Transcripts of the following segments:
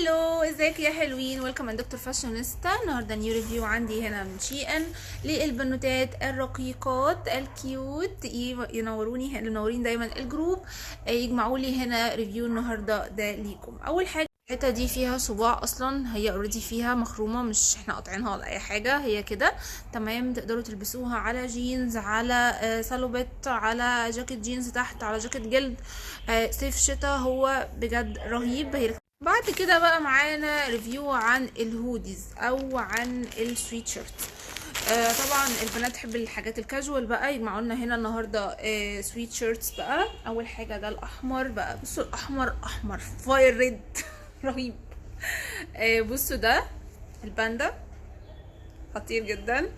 هلو، ازيك يا حلوين؟ ويلكم من دكتور فاشونيستا. النهارده نيو ريفيو عندي هنا من شي ان للبنوتات الرقيقات الكيوت. ينوروني اللي منورين دايما الجروب، يجمعوا لي هنا ريفيو النهارده ده ليكم. اول حاجه الحته دي فيها صباع، اصلا هي اوريدي فيها مخرومه، مش احنا قاطعينها ولا اي حاجه، هي كده تمام. تقدروا تلبسوها على جينز، على سالوبيت، على جاكيت جينز تحت، على جاكيت جلد، صيف شتاء. هو بجد رهيب. هي بعد كده بقى معانا ريفيو عن الهوديز او عن السويت شيرت. طبعا البنات تحب الحاجات الكاجوال بقى، يجمعوا لنا هنا النهارده سويت شيرتس بقى. اول حاجه ده الاحمر بقى، بصوا الاحمر احمر فاير ريد رهيب. بصوا ده الباندا خطير جدا.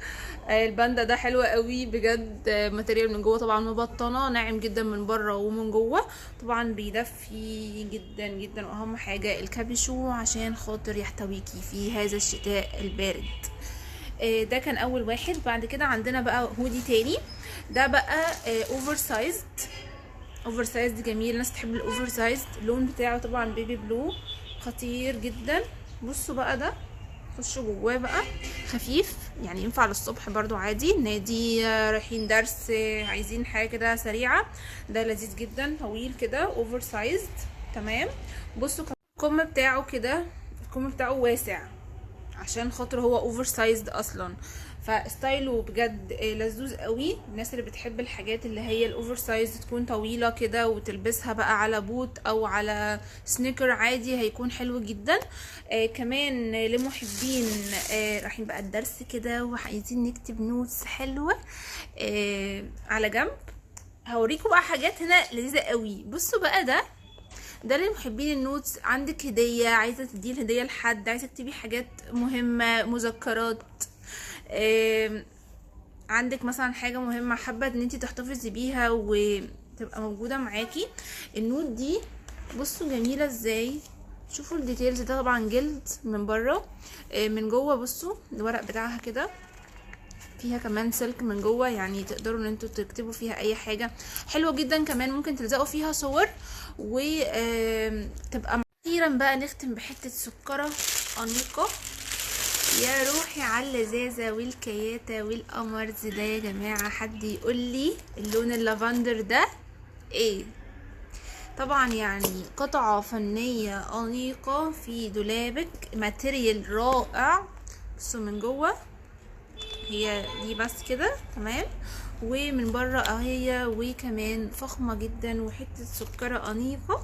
الباندا ده حلو قوي بجد. ماتيريال من جوه طبعا مبطنه، ناعم جدا من بره ومن جوه. طبعا بيدفي جدا جدا، واهم حاجه الكابيشو عشان خاطر يحتويكي في هذا الشتاء البارد. ده كان اول واحد. بعد كده عندنا بقى هودي تاني، ده بقى اوفر سايزد. اوفر سايزد جميل، الناس تحب الاوفر سايزد. اللون بتاعه طبعا بيبي بلو، خطير جدا. بصوا بقى ده، خشوا جواه بقى، خفيف يعني، ينفع للصبح برضو عادي، نادي، رايحين درس، عايزين حاجه كده سريعه. ده لذيذ جدا، طويل كده، اوفر سايزد تمام. بصوا الكم بتاعه كده، الكم بتاعه واسع عشان خاطر هو اوفر سايزد اصلا، فستايله بجد لذوذ قوي. الناس اللي بتحب الحاجات اللي هي الاوفر سايز تكون طويله كده وتلبسها بقى على بوت او على سنيكر عادي، هيكون حلو جدا. كمان لمحبين رايحين بقى الدرس كده وعايزين نكتب نوتس حلوه على جنب. هوريكم بقى حاجات هنا لذيذه قوي. بصوا بقى ده لمحبين النوتس. عندك هدية، عايزة تديه الهدية لحد، عايزة تكتبي حاجات مهمة، مذكرات، عندك مثلا حاجة مهمة حابة ان انتي تحتفظي بيها وتبقى موجودة معاكي. النوت دي بصوا جميلة ازاي، شوفوا الديتيلز. ده طبعا جلد من بره، من جوه بصوا الورق بتاعها كده، فيها كمان سلك من جوه، يعني تقدروا ان انتوا تكتبوا فيها اي حاجه. حلوه جدا كمان، ممكن تلزقوا فيها صور وتبقى. اخيرا بقى نختم بحته سكره انيقه. يا روحي على اللذاذه والكياته والقمرز ده يا جماعه. حد يقول لي اللون اللافندر ده ايه؟ طبعا يعني قطعه فنيه انيقه في دولابك، ماتيريال رائع. بصوا من جوه هي دي بس كده تمام، ومن بره اهي، وكمان فخمه جدا، وحته سكره انيقه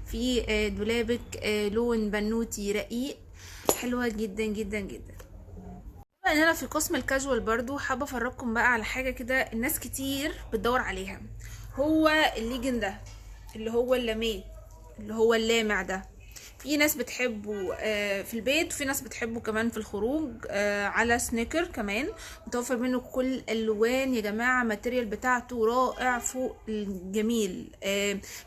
في دولابك. لون بنوتي رقيق، حلوه جدا جدا جدا. طبعا هنا في قسم الكاجوال برضو حابه افرجكم بقى على حاجه كده الناس كتير بتدور عليها. هو الليجن ده اللي هو اللاميه، اللي هو اللامع ده. في ناس بتحبه في البيت، وفي ناس بتحبه كمان في الخروج على سنيكر كمان. متوفر منه كل الالوان يا جماعه، ماتيريال بتاعته رائع فوق الجميل.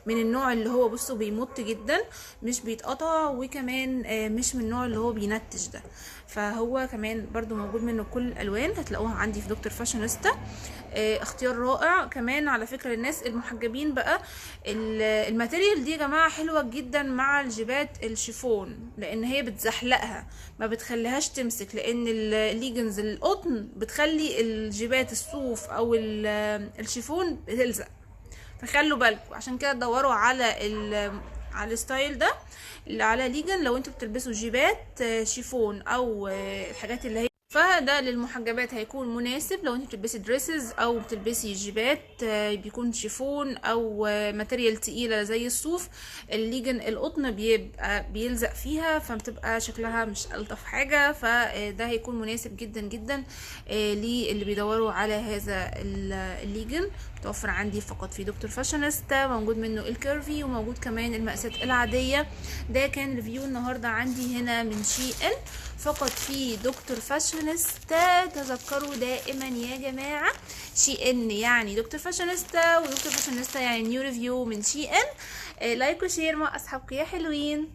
من النوع اللي هو بصوا بيمط جدا، مش بيتقطع، وكمان مش من النوع اللي هو بينتش ده. فهو كمان برضو موجود منه كل الالوان، هتلاقوها عندي في دكتور فاشونيستا. اختيار رائع كمان على فكره للناس المحجبين بقى. الماتيريال دي يا جماعه حلوه جدا مع الجيبات الشيفون، لان هي بتزحلقها ما بتخليهاش تمسك، لان الليجنز القطن بتخلي الجيبات الصوف او الشيفون بتلزق. فخلوا بالكم، عشان كده دوروا على الستايل ده اللي على ليجن لو انتوا بتلبسوا جيبات شيفون او الحاجات اللي هي. فده للمحجبات هيكون مناسب لو انت بتلبسي دريسز او بتلبسي جيبات بيكون شيفون او ماتيريال تقيله زي الصوف. الليجن القطن بيبقى بيلزق فيها، فبتبقى شكلها مش الطف حاجه. فده هيكون مناسب جدا جدا للي بيدوروا على هذا الليجن. متوفر عندي فقط في دكتور فاشونيستا، موجود منه الكيرفي وموجود كمان المقاسات العاديه. ده كان ريفيو النهارده عندي هنا من شي ان فقط في دكتور فاشونيستا. تذكروا دائما يا جماعه، شي ان يعني دكتور فاشونيستا، ودكتور فاشونيستا يعني نيو ريفيو من شي ان. لايك وشير مع اصحابكم يا حلوين.